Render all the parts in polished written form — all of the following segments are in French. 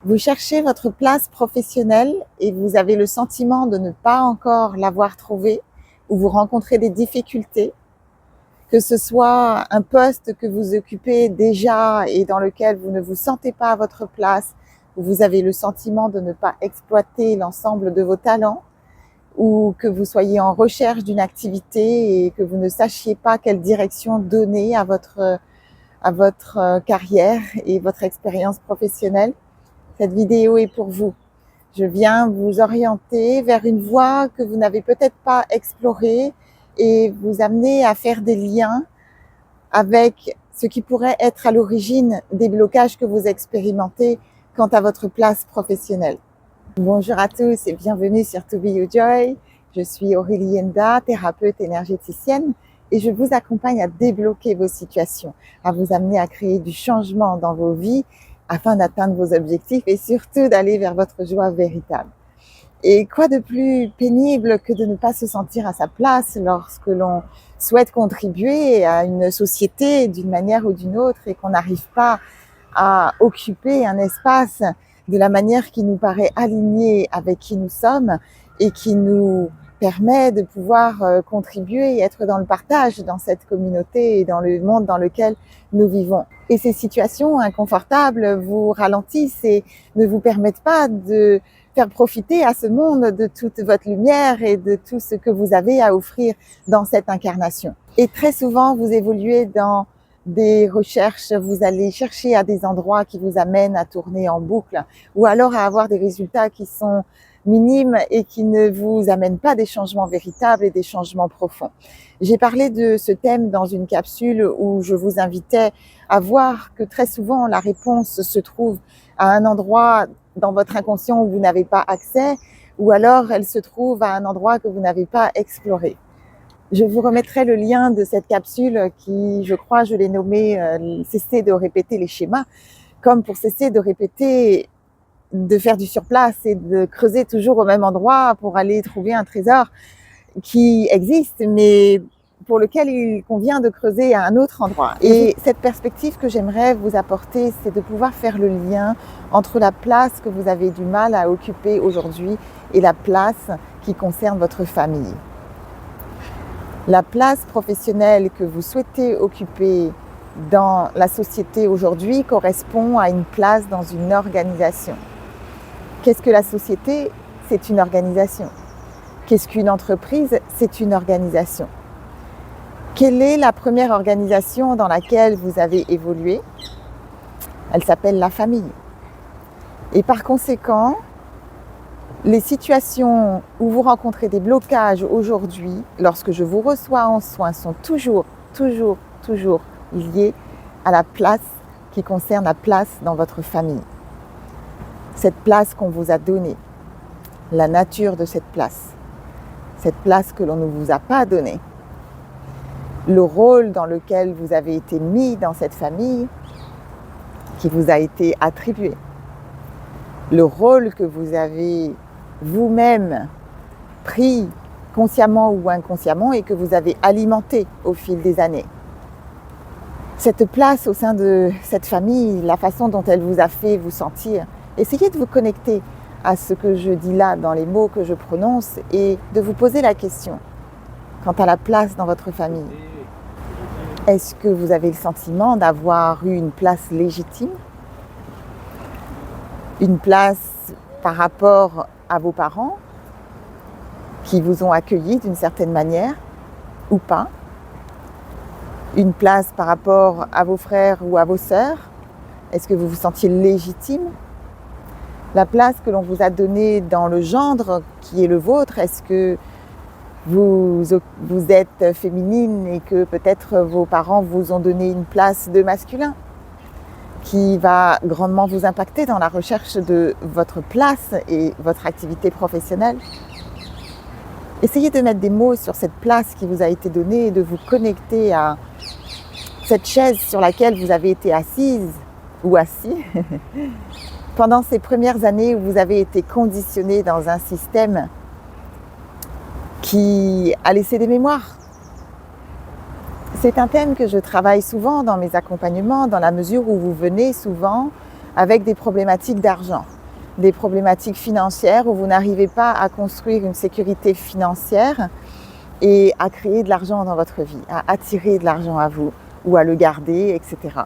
Vous cherchez votre place professionnelle et vous avez le sentiment de ne pas encore l'avoir trouvée, ou vous rencontrez des difficultés, que ce soit un poste que vous occupez déjà et dans lequel vous ne vous sentez pas à votre place, où vous avez le sentiment de ne pas exploiter l'ensemble de vos talents, ou que vous soyez en recherche d'une activité et que vous ne sachiez pas quelle direction donner à votre carrière et votre expérience professionnelle. Cette vidéo est pour vous. Je viens vous orienter vers une voie que vous n'avez peut-être pas explorée et vous amener à faire des liens avec ce qui pourrait être à l'origine des blocages que vous expérimentez quant à votre place professionnelle. Bonjour à tous et bienvenue sur To Be You Joy. Je suis Aurélie Enda, thérapeute énergéticienne, et je vous accompagne à débloquer vos situations, à vous amener à créer du changement dans vos vies afin d'atteindre vos objectifs et surtout d'aller vers votre joie véritable. Et quoi de plus pénible que de ne pas se sentir à sa place lorsque l'on souhaite contribuer à une société d'une manière ou d'une autre et qu'on n'arrive pas à occuper un espace de la manière qui nous paraît alignée avec qui nous sommes et qui nous permet de pouvoir contribuer et être dans le partage dans cette communauté et dans le monde dans lequel nous vivons. Et ces situations inconfortables vous ralentissent et ne vous permettent pas de faire profiter à ce monde de toute votre lumière et de tout ce que vous avez à offrir dans cette incarnation. Et très souvent, vous évoluez dans des recherches, vous allez chercher à des endroits qui vous amènent à tourner en boucle ou alors à avoir des résultats qui sont minimes et qui ne vous amènent pas des changements véritables et des changements profonds. J'ai parlé de ce thème dans une capsule où je vous invitais à voir que très souvent la réponse se trouve à un endroit dans votre inconscient où vous n'avez pas accès, ou alors elle se trouve à un endroit que vous n'avez pas exploré. Je vous remettrai le lien de cette capsule qui, je crois, je l'ai nommée cesser de répéter les schémas, comme pour cesser de répéter, de faire du surplace et de creuser toujours au même endroit pour aller trouver un trésor qui existe, mais pour lequel il convient de creuser à un autre endroit. Et cette perspective que j'aimerais vous apporter, c'est de pouvoir faire le lien entre la place que vous avez du mal à occuper aujourd'hui et la place qui concerne votre famille. La place professionnelle que vous souhaitez occuper dans la société aujourd'hui correspond à une place dans une organisation. Qu'est-ce que la société? C'est une organisation. Qu'est-ce qu'une entreprise? C'est une organisation. Quelle est la première organisation dans laquelle vous avez évolué? Elle s'appelle la famille. Et par conséquent, les situations où vous rencontrez des blocages aujourd'hui, lorsque je vous reçois en soins, sont toujours liées à la place qui concerne la place dans votre famille. Cette place qu'on vous a donnée, la nature de cette place que l'on ne vous a pas donnée, le rôle dans lequel vous avez été mis dans cette famille, qui vous a été attribué, le rôle que vous avez vous-même pris consciemment ou inconsciemment et que vous avez alimenté au fil des années. Cette place au sein de cette famille, la façon dont elle vous a fait vous sentir, essayez de vous connecter à ce que je dis là dans les mots que je prononce et de vous poser la question quant à la place dans votre famille. Est-ce que vous avez le sentiment d'avoir eu une place légitime? Une place par rapport à vos parents qui vous ont accueilli d'une certaine manière ou pas? Une place par rapport à vos frères ou à vos sœurs? Est-ce que vous vous sentiez légitime? La place que l'on vous a donnée dans le gendre qui est le vôtre, est-ce que vous êtes féminine et que peut-être vos parents vous ont donné une place de masculin qui va grandement vous impacter dans la recherche de votre place et votre activité professionnelle? Essayez de mettre des mots sur cette place qui vous a été donnée et de vous connecter à cette chaise sur laquelle vous avez été assise ou assis pendant ces premières années où vous avez été conditionné dans un système qui a laissé des mémoires. C'est un thème que je travaille souvent dans mes accompagnements, dans la mesure où vous venez souvent avec des problématiques d'argent. des problématiques financières où vous n'arrivez pas à construire une sécurité financière et à créer de l'argent dans votre vie, à attirer de l'argent à vous ou à le garder, etc.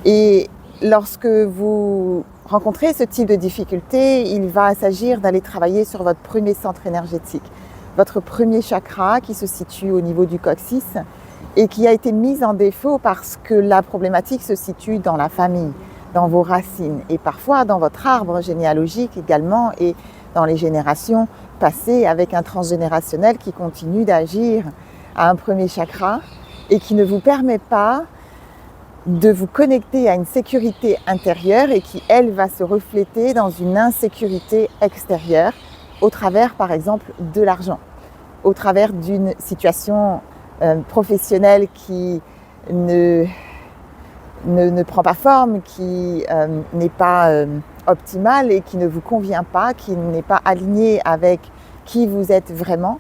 Et lorsque vous rencontrez ce type de difficulté, il va s'agir d'aller travailler sur votre premier centre énergétique, votre premier chakra qui se situe au niveau du coccyx et qui a été mis en défaut parce que la problématique se situe dans la famille, dans vos racines et parfois dans votre arbre généalogique également et dans les générations passées avec un transgénérationnel qui continue d'agir à un premier chakra et qui ne vous permet pas de vous connecter à une sécurité intérieure et qui, elle, va se refléter dans une insécurité extérieure au travers, par exemple, de l'argent, au travers d'une situation professionnelle qui ne prend pas forme, qui n'est pas optimale et qui ne vous convient pas, qui n'est pas alignée avec qui vous êtes vraiment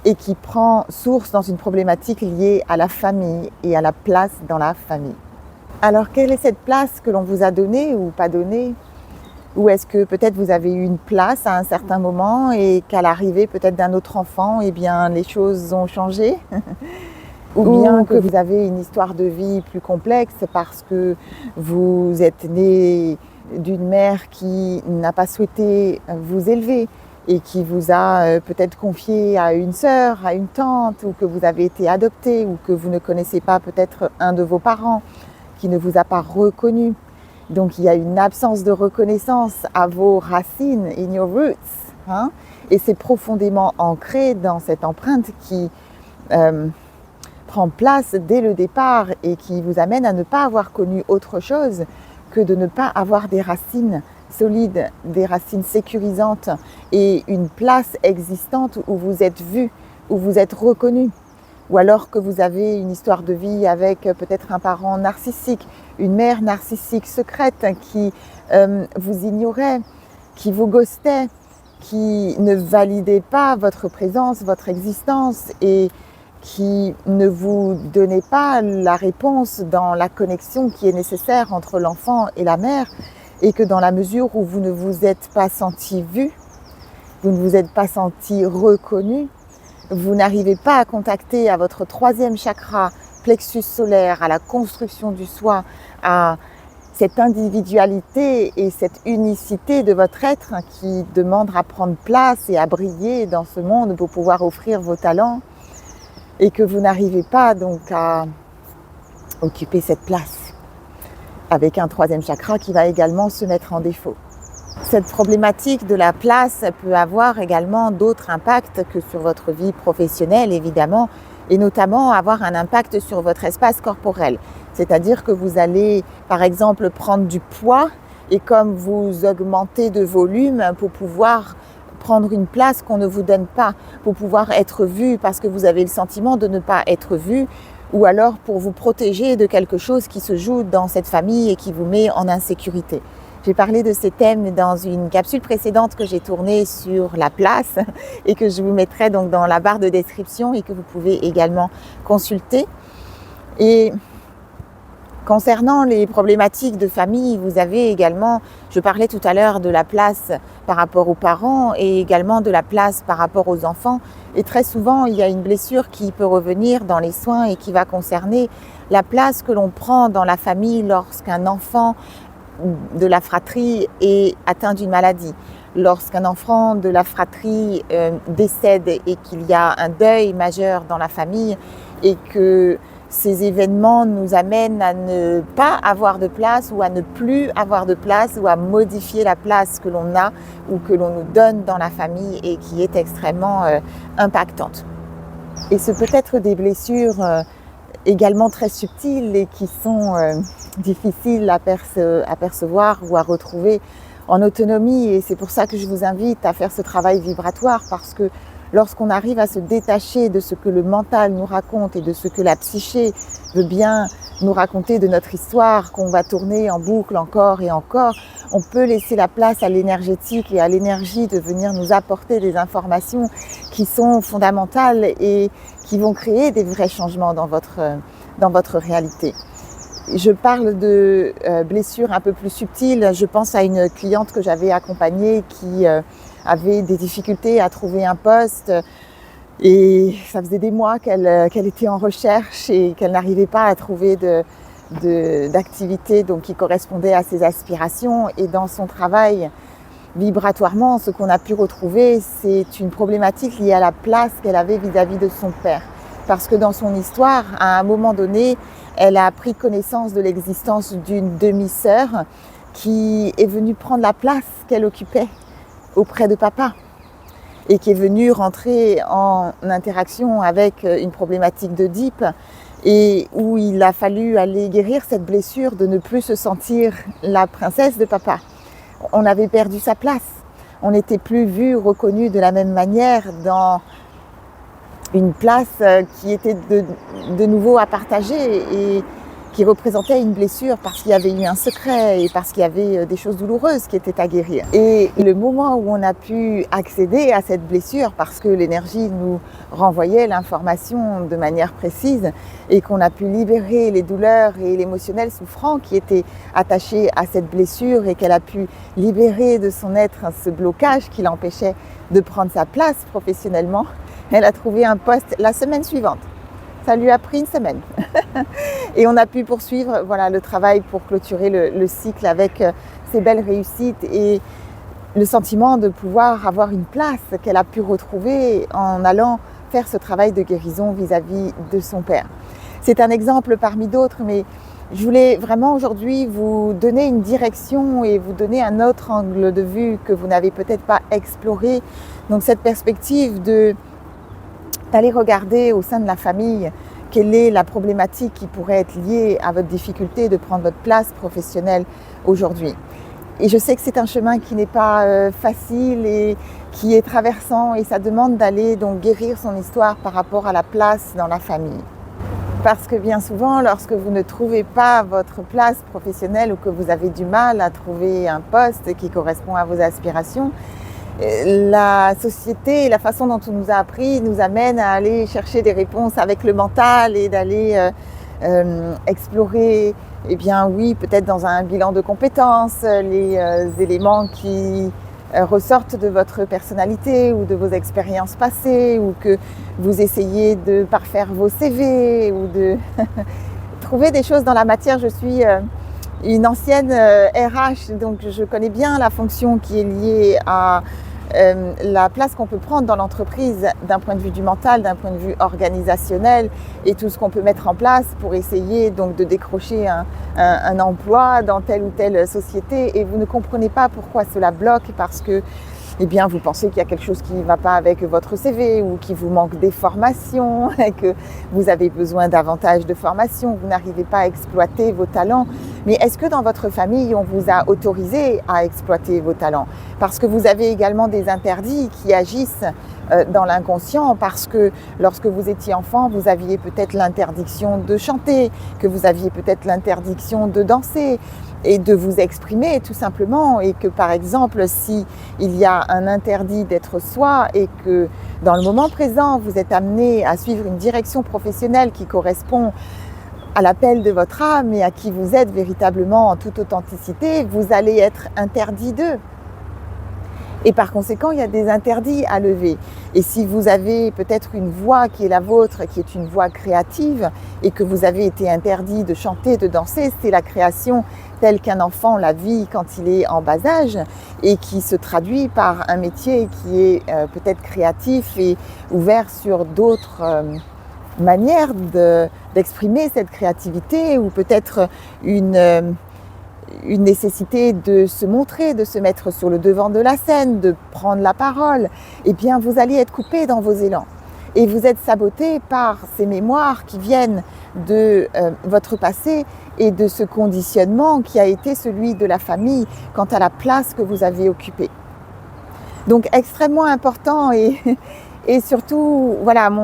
et qui prend source dans une problématique liée à la famille et à la place dans la famille. Alors, quelle est cette place que l'on vous a donnée ou pas donnée? Ou est-ce que peut-être vous avez eu une place à un certain moment et qu'à l'arrivée peut-être d'un autre enfant, eh bien, les choses ont changé? Ou bien que vous avez une histoire de vie plus complexe parce que vous êtes né d'une mère qui n'a pas souhaité vous élever et qui vous a peut-être confié à une sœur, à une tante, ou que vous avez été adopté, ou que vous ne connaissez pas peut-être un de vos parents qui ne vous a pas reconnu. Donc il y a une absence de reconnaissance à vos racines, in your roots, et c'est profondément ancré dans cette empreinte qui prend place dès le départ et qui vous amène à ne pas avoir connu autre chose que de ne pas avoir des racines solides, des racines sécurisantes et une place existante où vous êtes vu, où vous êtes reconnu. Ou alors que vous avez une histoire de vie avec peut-être un parent narcissique, une mère narcissique secrète qui vous ignorait, qui vous ghostait, qui ne validait pas votre présence, votre existence et qui ne vous donnait pas la réponse dans la connexion qui est nécessaire entre l'enfant et la mère, et que dans la mesure où vous ne vous êtes pas senti vu, vous ne vous êtes pas senti reconnu, vous n'arrivez pas à contacter à votre troisième chakra, plexus solaire, à la construction du soi, à cette individualité et cette unicité de votre être qui demande à prendre place et à briller dans ce monde pour pouvoir offrir vos talents, et que vous n'arrivez pas donc à occuper cette place avec un troisième chakra qui va également se mettre en défaut. Cette problématique de la place peut avoir également d'autres impacts que sur votre vie professionnelle évidemment, et notamment avoir un impact sur votre espace corporel. C'est-à-dire que vous allez par exemple prendre du poids et comme vous augmentez de volume pour pouvoir prendre une place qu'on ne vous donne pas, pour pouvoir être vu parce que vous avez le sentiment de ne pas être vu, ou alors pour vous protéger de quelque chose qui se joue dans cette famille et qui vous met en insécurité. J'ai parlé de ces thèmes dans une capsule précédente que j'ai tournée sur la place et que je vous mettrai donc dans la barre de description et que vous pouvez également consulter. Et concernant les problématiques de famille, vous avez également, je parlais tout à l'heure de la place par rapport aux parents et également de la place par rapport aux enfants. Et très souvent, il y a une blessure qui peut revenir dans les soins et qui va concerner la place que l'on prend dans la famille lorsqu'un enfant de la fratrie est atteint d'une maladie, lorsqu'un enfant de la fratrie décède et qu'il y a un deuil majeur dans la famille et que ces événements nous amènent à ne pas avoir de place ou à ne plus avoir de place ou à modifier la place que l'on a ou que l'on nous donne dans la famille et qui est extrêmement impactante. Et ce peut être des blessures également très subtiles et qui sont difficiles à percevoir ou à retrouver en autonomie. Et c'est pour ça que je vous invite à faire ce travail vibratoire parce que lorsqu'on arrive à se détacher de ce que le mental nous raconte et de ce que la psyché veut bien nous raconter de notre histoire, qu'on va tourner en boucle encore et encore, on peut laisser la place à l'énergétique et à l'énergie de venir nous apporter des informations qui sont fondamentales et qui vont créer des vrais changements dans votre réalité. Je parle de blessures un peu plus subtiles. Je pense à une cliente que j'avais accompagnée qui avait des difficultés à trouver un poste et ça faisait des mois qu'elle était en recherche et qu'elle n'arrivait pas à trouver d'activité donc qui correspondait à ses aspirations. Et dans son travail, vibratoirement, ce qu'on a pu retrouver, c'est une problématique liée à la place qu'elle avait vis-à-vis de son père. Parce que dans son histoire, à un moment donné, elle a pris connaissance de l'existence d'une demi-sœur qui est venue prendre la place qu'elle occupait auprès de papa et qui est venue rentrer en interaction avec une problématique d'Oedipe et où il a fallu aller guérir cette blessure de ne plus se sentir la princesse de papa. On avait perdu sa place, on n'était plus vu, reconnu de la même manière dans une place qui était de nouveau à partager et qui représentait une blessure parce qu'il y avait eu un secret et parce qu'il y avait des choses douloureuses qui étaient à guérir. Et le moment où on a pu accéder à cette blessure parce que l'énergie nous renvoyait l'information de manière précise et qu'on a pu libérer les douleurs et l'émotionnel souffrant qui étaient attachés à cette blessure et qu'elle a pu libérer de son être ce blocage qui l'empêchait de prendre sa place professionnellement, elle a trouvé un poste la semaine suivante. Ça lui a pris une semaine. Et on a pu poursuivre le travail pour clôturer le cycle avec ces belles réussites et le sentiment de pouvoir avoir une place qu'elle a pu retrouver en allant faire ce travail de guérison vis-à-vis de son père. C'est un exemple parmi d'autres, mais je voulais vraiment aujourd'hui vous donner une direction et vous donner un autre angle de vue que vous n'avez peut-être pas exploré. Donc cette perspective d'aller regarder au sein de la famille quelle est la problématique qui pourrait être liée à votre difficulté de prendre votre place professionnelle aujourd'hui. Et je sais que c'est un chemin qui n'est pas facile et qui est traversant et ça demande d'aller donc guérir son histoire par rapport à la place dans la famille. Parce que bien souvent, lorsque vous ne trouvez pas votre place professionnelle ou que vous avez du mal à trouver un poste qui correspond à vos aspirations, la société et la façon dont on nous a appris nous amène à aller chercher des réponses avec le mental et d'aller explorer, peut-être dans un bilan de compétences, les éléments qui ressortent de votre personnalité ou de vos expériences passées ou que vous essayez de parfaire vos CV ou de trouver des choses dans la matière. Je suis une ancienne RH, donc je connais bien la fonction qui est liée à la place qu'on peut prendre dans l'entreprise d'un point de vue du mental, d'un point de vue organisationnel et tout ce qu'on peut mettre en place pour essayer donc de décrocher un emploi dans telle ou telle société et vous ne comprenez pas pourquoi cela bloque parce que vous pensez qu'il y a quelque chose qui ne va pas avec votre CV ou qu'il vous manque des formations et que vous avez besoin davantage de formations, vous n'arrivez pas à exploiter vos talents. Mais est-ce que dans votre famille, on vous a autorisé à exploiter vos talents? Parce que vous avez également des interdits qui agissent dans l'inconscient parce que lorsque vous étiez enfant, vous aviez peut-être l'interdiction de chanter, que vous aviez peut-être l'interdiction de danser et de vous exprimer tout simplement et que par exemple si il y a un interdit d'être soi et que dans le moment présent vous êtes amené à suivre une direction professionnelle qui correspond à l'appel de votre âme et à qui vous êtes véritablement en toute authenticité, vous allez être interdit d'eux. Et par conséquent, il y a des interdits à lever. Et si vous avez peut-être une voix qui est la vôtre, qui est une voix créative, et que vous avez été interdit de chanter, de danser, c'est la création telle qu'un enfant la vit quand il est en bas âge, et qui se traduit par un métier qui est peut-être créatif et ouvert sur d'autres manières d'exprimer cette créativité, ou peut-être une nécessité de se montrer, de se mettre sur le devant de la scène, de prendre la parole, vous allez être coupé dans vos élans. Et vous êtes saboté par ces mémoires qui viennent de votre passé et de ce conditionnement qui a été celui de la famille quant à la place que vous avez occupée. Donc extrêmement important et surtout,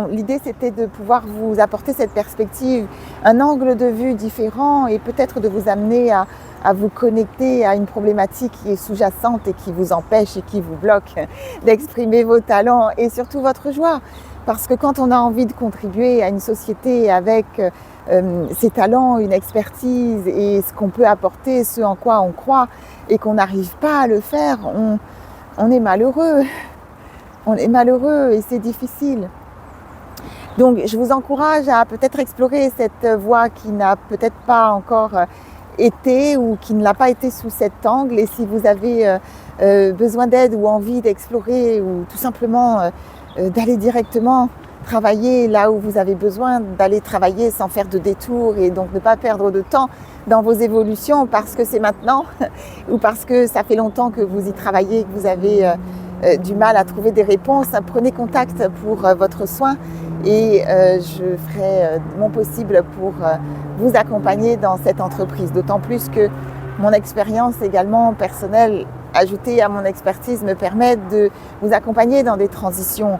l'idée c'était de pouvoir vous apporter cette perspective, un angle de vue différent et peut-être de vous amener à vous connecter à une problématique qui est sous-jacente et qui vous empêche et qui vous bloque d'exprimer vos talents et surtout votre joie. Parce que quand on a envie de contribuer à une société avec ses talents, une expertise et ce qu'on peut apporter, ce en quoi on croit et qu'on n'arrive pas à le faire, on est malheureux. On est malheureux et c'est difficile. Donc je vous encourage à peut-être explorer cette voie qui n'a peut-être pas encore été ou qui ne l'a pas été sous cet angle. Et si vous avez besoin d'aide ou envie d'explorer ou tout simplement d'aller directement travailler là où vous avez besoin d'aller travailler sans faire de détours et donc ne pas perdre de temps dans vos évolutions parce que c'est maintenant ou parce que ça fait longtemps que vous y travaillez, que vous avez du mal à trouver des réponses, prenez contact pour votre soin et je ferai mon possible pour vous accompagner dans cette entreprise. D'autant plus que mon expérience également personnelle ajoutée à mon expertise me permet de vous accompagner dans des transitions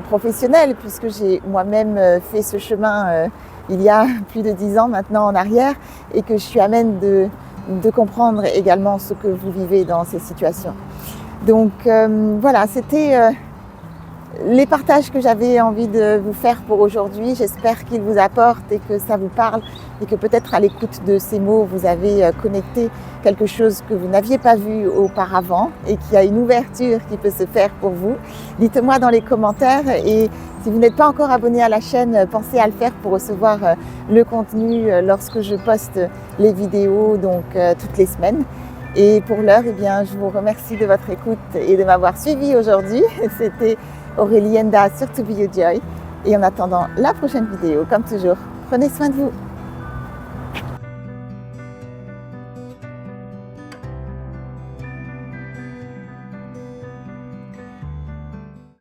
professionnelles puisque j'ai moi-même fait ce chemin il y a plus de 10 ans maintenant en arrière et que je suis amène de comprendre également ce que vous vivez dans ces situations. Donc voilà, c'était les partages que j'avais envie de vous faire pour aujourd'hui. J'espère qu'ils vous apportent et que ça vous parle et que peut-être à l'écoute de ces mots, vous avez connecté quelque chose que vous n'aviez pas vu auparavant et qu'il y a une ouverture qui peut se faire pour vous. Dites-moi dans les commentaires et si vous n'êtes pas encore abonné à la chaîne, pensez à le faire pour recevoir le contenu lorsque je poste les vidéos donc toutes les semaines. Et pour l'heure, eh bien, je vous remercie de votre écoute et de m'avoir suivi aujourd'hui. C'était Aurélie Enda sur To Be Your Joy. Et en attendant la prochaine vidéo, comme toujours, prenez soin de vous.